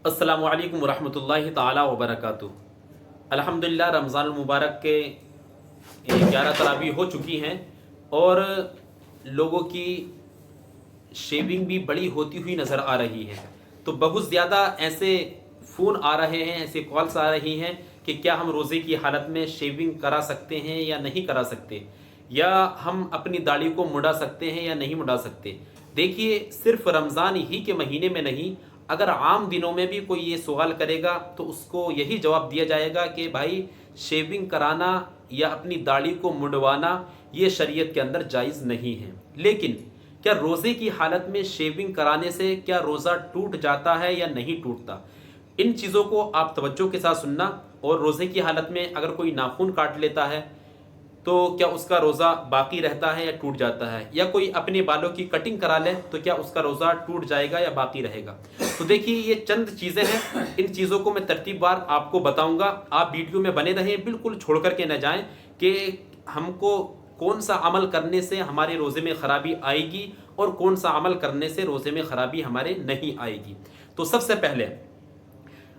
अस्सलामु अलैकुम वरहमतुल्लाहि ताला वबरकातु। अल्हम्दुलिल्लाह रमज़ान मुबारक के 11 तरावी हो चुकी हैं और लोगों की शेविंग भी बड़ी होती हुई नज़र आ रही है। तो बहुत ज़्यादा ऐसे फ़ोन आ रहे हैं, ऐसे कॉल्स आ रही हैं कि क्या हम रोज़े की हालत में शेविंग करा सकते हैं या नहीं करा सकते, या हम अपनी दाढ़ी को मुड़ा सकते हैं या नहीं मुड़ा सकते। देखिए, सिर्फ रमज़ान ही के महीने में नहीं, अगर आम दिनों में भी कोई ये सवाल करेगा तो उसको यही जवाब दिया जाएगा कि भाई शेविंग कराना या अपनी दाढ़ी को मुड़वाना ये शरीयत के अंदर जायज़ नहीं है। लेकिन क्या रोज़े की हालत में शेविंग कराने से क्या रोज़ा टूट जाता है या नहीं टूटता, इन चीज़ों को आप तवज्जो के साथ सुनना। और रोज़े की हालत में अगर कोई नाखून काट लेता है तो क्या उसका रोज़ा बाकी रहता है या टूट जाता है, या कोई अपने बालों की कटिंग करा ले तो क्या उसका रोज़ा टूट जाएगा या बाकी रहेगा। तो देखिए, ये चंद चीज़ें हैं, इन चीज़ों को मैं तरतीबवार आपको बताऊंगा। आप वीडियो में बने रहें, बिल्कुल छोड़ करके न जाएं कि हमको कौन सा अमल करने से हमारे रोज़े में ख़राबी आएगी और कौन सा अमल करने से रोज़े में ख़राबी हमारे नहीं आएगी। तो सबसे पहले,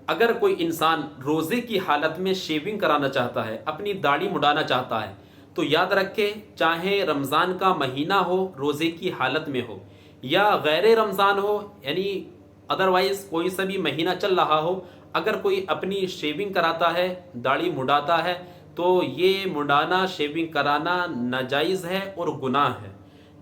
अगर कोई इंसान रोज़े की हालत में शेविंग कराना चाहता है, अपनी दाढ़ी मुड़ाना चाहता है, तो याद रखें, चाहे रमज़ान का महीना हो, रोज़े की हालत में हो, या गैर रमज़ान हो, यानी अदरवाइज़ कोई सा भी महीना चल रहा हो, अगर कोई अपनी शेविंग कराता है, दाढ़ी मुड़ाता है, तो ये मुड़ाना, शेविंग कराना नाजायज़ है और गुनाह है।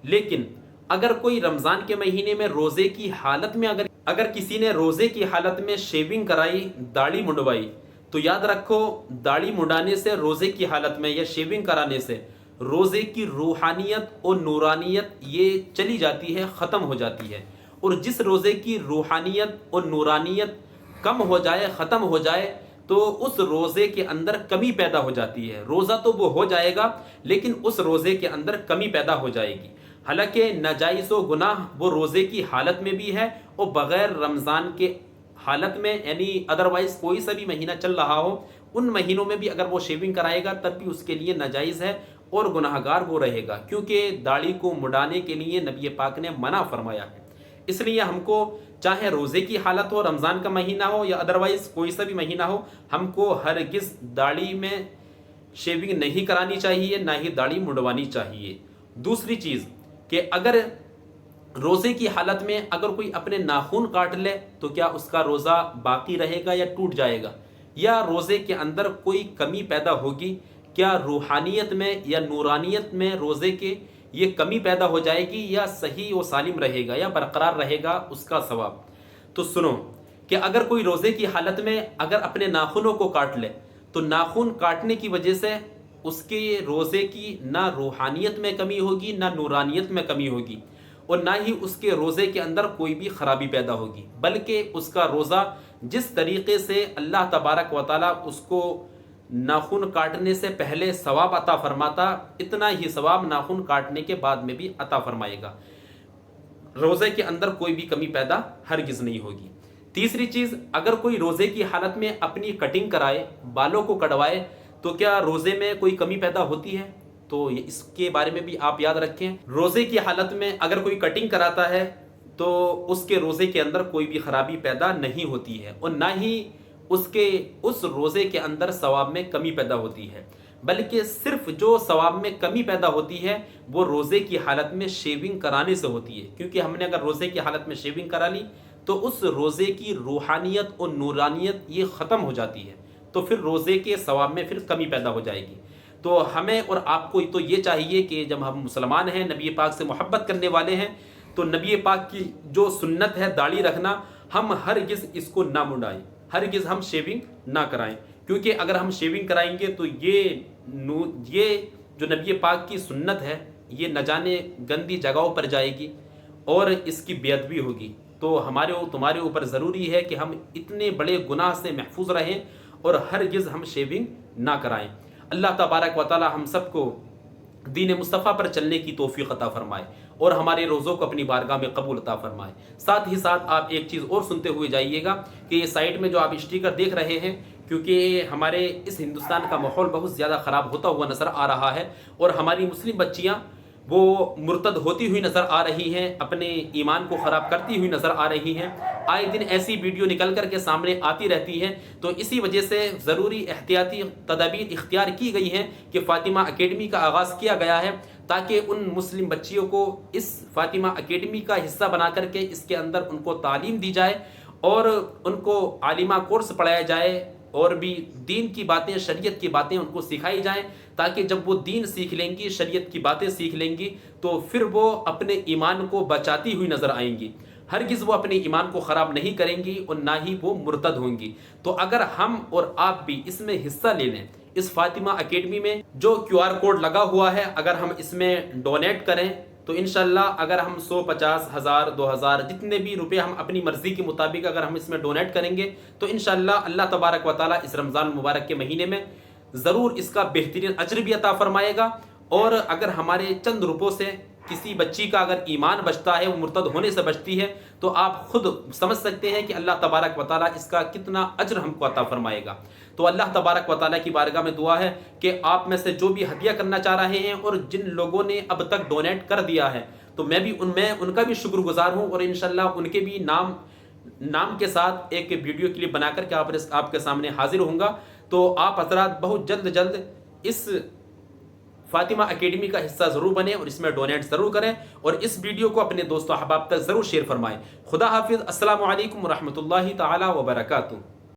लेकिन अगर कोई रमज़ान के महीने में रोज़े की हालत में अगर किसी ने रोज़े की हालत में शेविंग कराई, दाढ़ी मुड़वाई, तो याद रखो, दाढ़ी मुड़ाने से, रोज़े की हालत में या शेविंग कराने से रोज़े की रूहानियत और नूरानियत ये चली जाती है, ख़त्म हो जाती है। और जिस रोज़े की रूहानियत और नूरानियत कम हो जाए, ख़त्म हो जाए, तो उस रोज़े के अंदर कमी पैदा हो जाती है। रोज़ा तो वो हो जाएगा, लेकिन उस रोज़े के अंदर कमी पैदा हो जाएगी। हालांकि नाजायज़ व गुनाह वो रोज़े की हालत में भी है और बग़ैर रमज़ान के हालत में, यानी अदरवाइज़ कोई सा भी महीना चल रहा हो, उन महीनों में भी अगर वो शेविंग कराएगा तब भी उसके लिए नाजायज़ है और गुनाहगार वो रहेगा, क्योंकि दाढ़ी को मुड़ाने के लिए नबी पाक ने मना फरमाया है। इसलिए हमको, चाहे रोज़े की हालत हो, रमज़ान का महीना हो या अदरवाइज़ कोई सा भी महीना हो, हमको हरगिज़ दाढ़ी में शेविंग नहीं करानी चाहिए, ना ही दाढ़ी मुड़वानी चाहिए। दूसरी चीज़ कि अगर रोज़े की हालत में अगर कोई अपने नाखून काट ले तो क्या उसका रोज़ा बाकी रहेगा या टूट जाएगा, या रोज़े के अंदर कोई कमी पैदा होगी, क्या रूहानियत में या नूरानियत में रोज़े के ये कमी पैदा हो जाएगी, या सही व सालिम रहेगा या बरकरार रहेगा उसका सवाब। तो सुनो कि अगर कोई रोज़े की हालत में अगर अपने नाखूनों को काट ले, तो नाखून काटने की वजह से उसके रोज़े की ना रूहानियत में कमी होगी, ना नूरानियत में कमी होगी, और ना ही उसके रोज़े के अंदर कोई भी ख़राबी पैदा होगी, बल्कि उसका रोज़ा जिस तरीक़े से अल्लाह तबारक व तआला उसको नाखून काटने से पहले सवाब अता फरमाता, इतना ही सवाब नाखून काटने के बाद में भी अता फरमाएगा। रोज़े के अंदर कोई भी कमी पैदा हरगिज़ नहीं होगी। तीसरी चीज़, अगर कोई रोज़े की हालत में अपनी कटिंग कराए, बालों को कटवाए, तो क्या रोज़े में कोई कमी पैदा होती है? तो इसके बारे में भी आप याद रखें। रोज़े की हालत में अगर कोई कटिंग कराता है तो उसके रोज़े के अंदर कोई भी ख़राबी पैदा नहीं होती है, और ना ही उसके उस रोज़े के अंदर सवाब में कमी पैदा होती है, बल्कि सिर्फ जो सवाब में कमी पैदा होती है वो रोज़े की हालत में शेविंग कराने से होती है। क्योंकि हमने अगर रोज़े की हालत में शेविंग करा ली तो उस रोज़े की रूहानियत और नूरानियत ये ख़त्म हो जाती है, तो फिर रोज़े के सवाब में फिर कमी पैदा हो जाएगी। तो हमें और आपको तो ये चाहिए कि जब हम मुसलमान हैं, नबी पाक से मोहब्बत करने वाले हैं, तो नबी पाक की जो सुन्नत है दाढ़ी रखना, हम हरगिज़ इसको ना मुड़ाएं, हरगिज़ हम शेविंग ना कराएं। क्योंकि अगर हम शेविंग कराएंगे तो ये जो नबी पाक की सुन्नत है ये न जाने गंदी जगहों पर जाएगी और इसकी बेअदबी होगी। तो हमारे और तुम्हारे ऊपर ज़रूरी है कि हम इतने बड़े गुनाह से महफूज रहें और हरगिज़ हम शेविंग ना कराएं। अल्लाह तबारक व तआला हम सबको दीन मुस्तफ़ा पर चलने की तौफीक अता फरमाए और हमारे रोज़ों को अपनी बारगाह में कबूल अता फरमाए। साथ ही साथ आप एक चीज़ और सुनते हुए जाइएगा कि ये साइड में जो आप स्टिकर देख रहे हैं, क्योंकि हमारे इस हिंदुस्तान का माहौल बहुत ज़्यादा ख़राब होता हुआ नज़र आ रहा है और हमारी मुस्लिम बच्चियाँ وہ مرتد ہوتی ہوئی نظر آ رہی ہیں، اپنے ایمان کو خراب کرتی ہوئی نظر آ رہی ہیں، آئے دن ایسی ویڈیو نکل کر کے سامنے آتی رہتی ہیں۔ تو اسی وجہ سے ضروری احتیاطی تدابیر اختیار کی گئی ہیں کہ فاطمہ اکیڈمی کا آغاز کیا گیا ہے، تاکہ ان مسلم بچیوں کو اس فاطمہ اکیڈمی کا حصہ بنا کر کے اس کے اندر ان کو تعلیم دی جائے اور ان کو عالمہ کورس پڑھایا جائے، اور بھی دین کی باتیں، شریعت کی باتیں ان کو سکھائی جائیں، تاکہ جب وہ دین سیکھ لیں گی، شریعت کی باتیں سیکھ لیں گی، تو پھر وہ اپنے ایمان کو بچاتی ہوئی نظر آئیں گی۔ ہرگز وہ اپنے ایمان کو خراب نہیں کریں گی اور نہ ہی وہ مرتد ہوں گی۔ تو اگر ہم اور آپ بھی اس میں حصہ لے لیں، اس فاطمہ اکیڈمی میں جو QR کوڈ لگا ہوا ہے، اگر ہم اس میں ڈونیٹ کریں تو انشاءاللہ اگر ہم 100، 50، 1000، 2000 جتنے بھی روپے ہم اپنی مرضی کے مطابق اگر ہم اس میں ڈونیٹ کریں گے تو انشاءاللہ اللہ تبارک و تعالیٰ اس رمضان المبارک کے مہینے میں ضرور اس کا بہترین اجر بھی عطا فرمائے گا۔ اور اگر ہمارے چند روپوں سے کسی بچی کا اگر ایمان بچتا ہے، وہ مرتد ہونے سے بچتی ہے، تو آپ خود سمجھ سکتے ہیں کہ اللہ تبارک و تعالیٰ اس کا کتنا اجر ہم کو عطا فرمائے گا۔ تو اللہ تبارک و تعالیٰ کی بارگاہ میں دعا ہے کہ آپ میں سے جو بھی ہدیہ کرنا چاہ رہے ہیں اور جن لوگوں نے اب تک ڈونیٹ کر دیا ہے، تو میں ان کا بھی شکر گزار ہوں، اور انشاءاللہ ان کے بھی نام کے ساتھ ایک ویڈیو کلپ بنا کر کے آپ کے سامنے حاضر ہوں گا۔ تو آپ حضرات بہت جلد اس فاطمہ اکیڈمی کا حصہ ضرور بنیں اور اس میں ڈونیٹ ضرور کریں، اور اس ویڈیو کو اپنے دوستوں احباب تک ضرور شیئر فرمائیں۔ خدا حافظ۔ السلام علیکم ورحمۃ اللہ تعالی وبرکاتہ۔